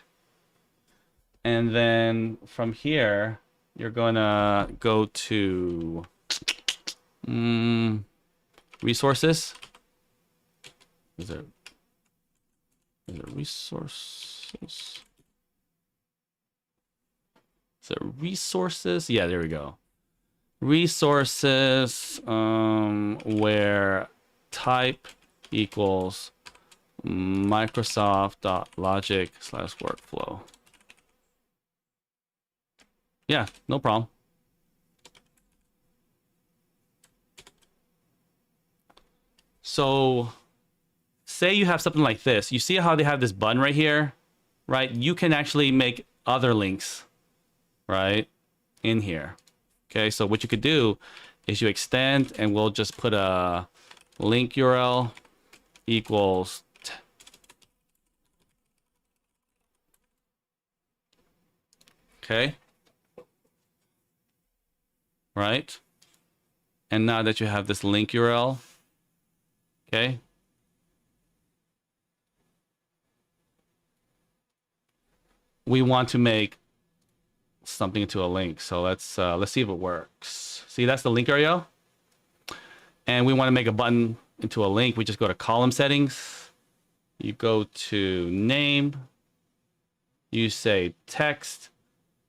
And then from here, you're gonna go to resources. Is there resources? Is there resources? Yeah, there we go. Resources, where type equals Microsoft.logic/workflow. Yeah, no problem. So say you have something like this. You see how they have this button right here, right? You can actually make other links, right, in here. Okay, so what you could do is you extend, and we'll just put a link URL equals okay, right? And now that you have this link URL, okay, we want to make something into a link. So let's see if it works. See, that's the link URL, and we want to make a button into a link. We just go to column settings. You go to name. You say text.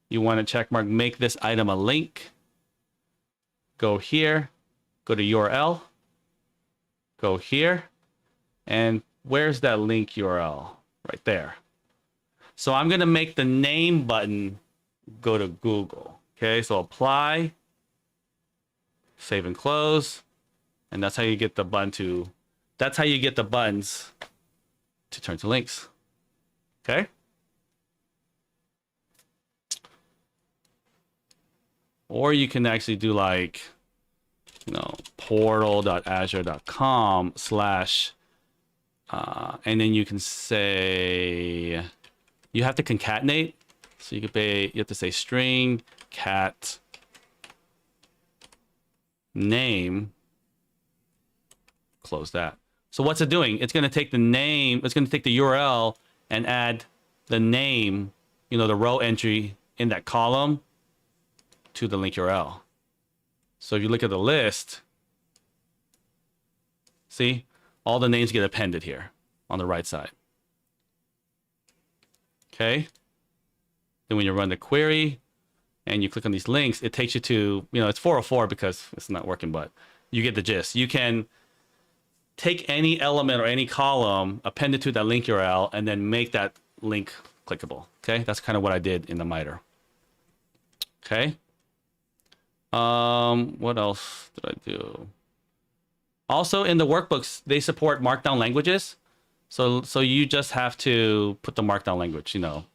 You want to check mark make this item a link. Go here. Go to URL. Go here. And where's that link URL? Right there. So I'm going to make the name button go to Google. Okay, so apply, save and close. And that's how you get the button to, that's how you get the buttons to turn to links. Okay. Or you can actually do like, you know, portal.azure.com/ and then you can say, you have to concatenate. So you have to say string cat name, close that. So what's it doing? It's going to take the name, it's going to take the URL and add the name, you know, the row entry in that column to the link URL. So if you look at the list, see, all the names get appended here on the right side. Okay. Then when you run the query and you click on these links, it takes you to, you know, it's 404 because it's not working, but you get the gist. You can take any element or any column, append it to that link URL, and then make that link clickable. Okay. That's kind of what I did in the Mitre. Okay. What else did I do? Also in the workbooks, they support markdown languages. So you just have to put the markdown language, you know,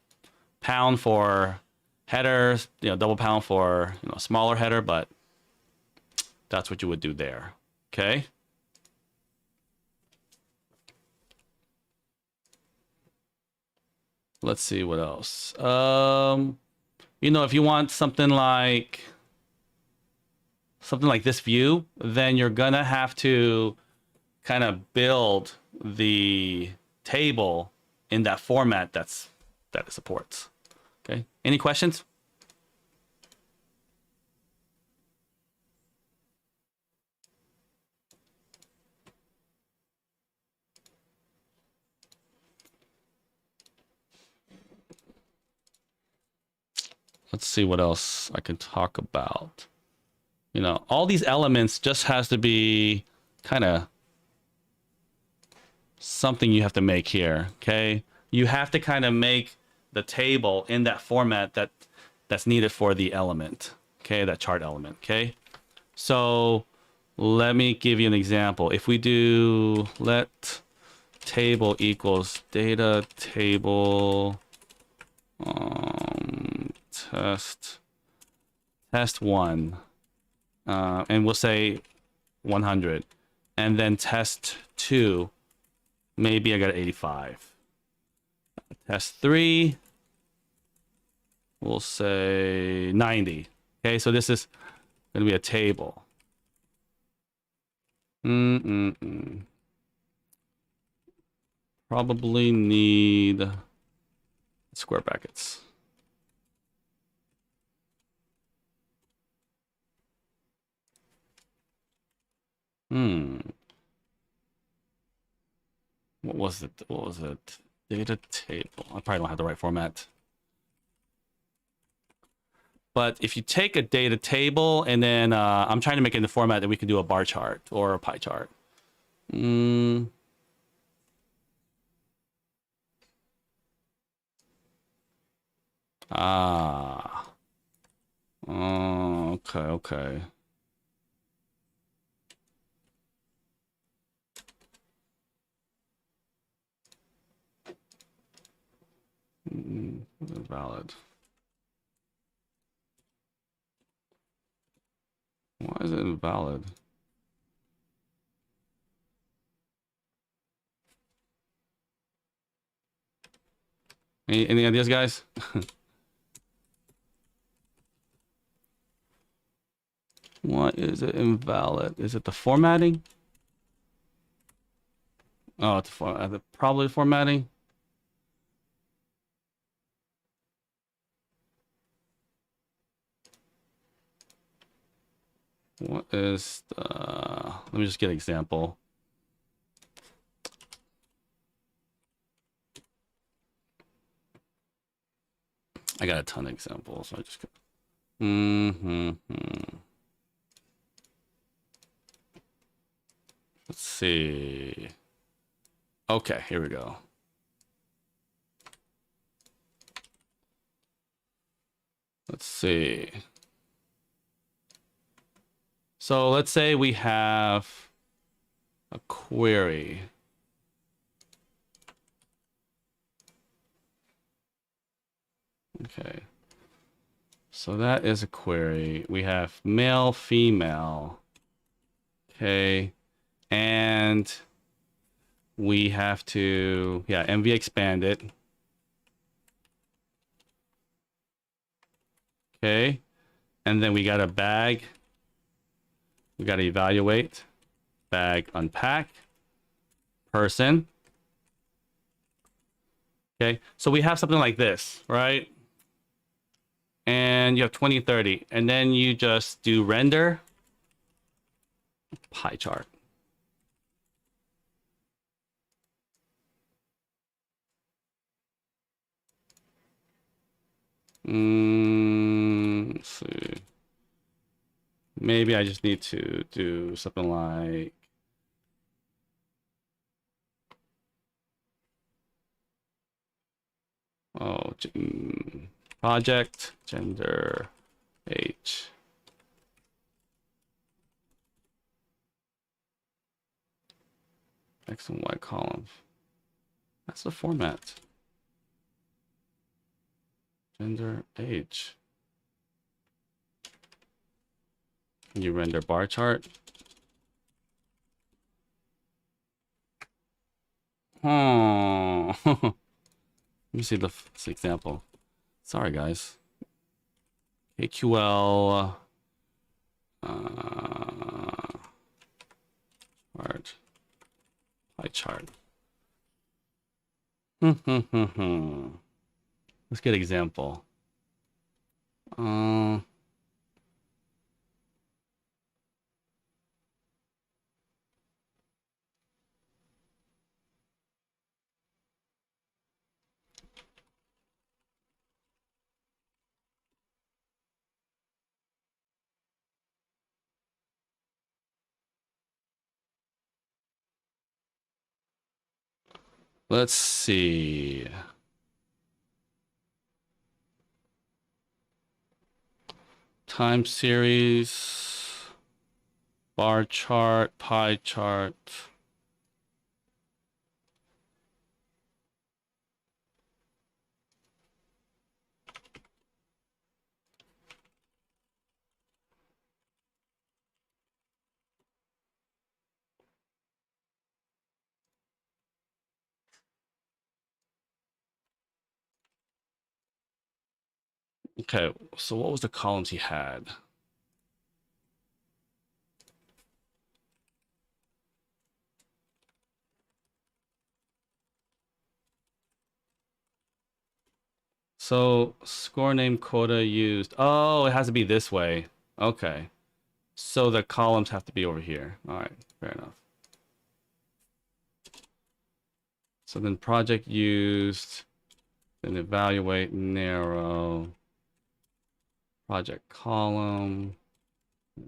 pound for headers, you know, double pound for, you know, a smaller header, but that's what you would do there. Okay. Let's see what else. You know, if you want something like this view, then you're gonna have to kind of build the table in that format that it supports. Okay. Any questions? Let's see what else I can talk about. You know, all these elements just has to be kind of something you have to make here. Okay. You have to kind of make the table in that format that's needed for the element. Okay. That chart element. Okay. So let me give you an example. If we do let table equals data table test one, and we'll say 100, and then test 2, maybe I got 85. Test 3, we'll say 90. Okay, so this is going to be a table. Probably need square brackets. Hmm. What was it? What was it? Data table. I probably don't have the right format. But if you take a data table and then I'm trying to make it in the format that we can do a bar chart or a pie chart. Mm. Ah. Oh, okay, okay. Invalid. Why is it invalid? Any ideas, guys? Why is it invalid? Is it the formatting? Oh, it's probably formatting. What is the... Let me just get an example. I got a ton of examples. So I just... Let's see. Okay, here we go. Let's see. So let's say we have a query. Okay. So that is a query. We have male, female. Okay. And we have to, yeah, MV expand it. Okay. And then we got a bag. We got to evaluate. Bag unpack. Person. Okay. So we have something like this, right? And you have 20, 30. And then you just do render pie chart. Let's see. Maybe I just need to do something like project gender age. X and Y columns. That's the format. Gender age. Can you render bar chart? Oh. Let me see this example. Sorry, guys. KQL chart. Pie chart. Let's get example. Let's see. Time series, bar chart, pie chart. Okay, so what was the columns he had? So score name quota used. Oh, it has to be this way. Okay. So the columns have to be over here. All right, fair enough. So then project used, then evaluate, narrow, project column,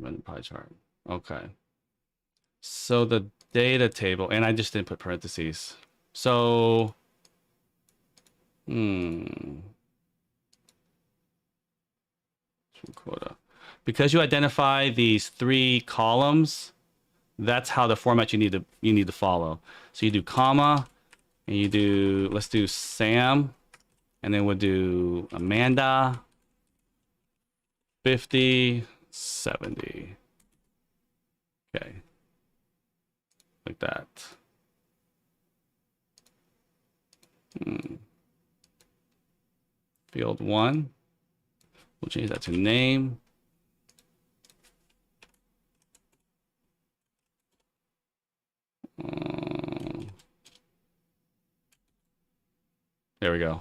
run the pie chart. Okay. So the data table, and I just didn't put parentheses. So, quota. Because you identify these 3 columns, that's how the format you need to follow. So you do comma, and you do, let's do Sam, and then we'll do Amanda, 50, 70. Okay. Like that. Field 1. We'll change that to name. There we go.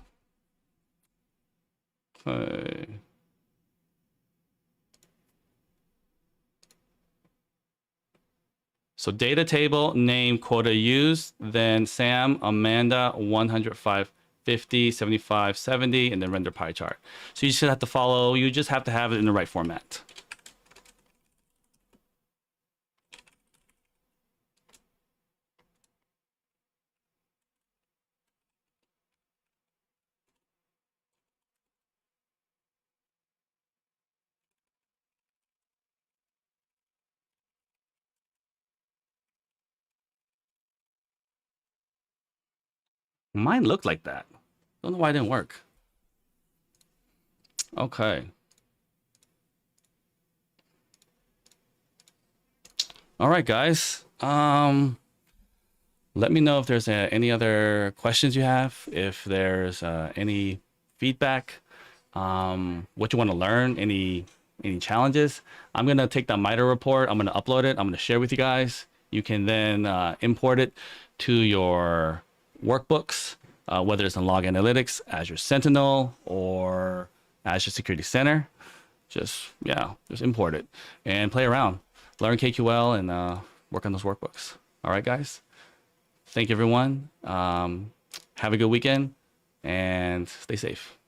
Okay. So data table, name, quota used, then Sam, Amanda, 105, 50, 75, 70, and then render pie chart. So you just have to follow, you just have to have it in the right format. Mine looked like that. Don't know why it didn't work. Okay. All right, guys. Let me know if there's any other questions you have, if there's any feedback, what you want to learn, any challenges. I'm gonna take that Mitre report. I'm gonna upload it. I'm gonna share with you guys. You can then import it to your workbooks, whether it's in Log Analytics, Azure Sentinel, or Azure Security Center. Just import it and play around, learn KQL, and work on those workbooks. All right, guys. Thank you, everyone. Have a good weekend and stay safe.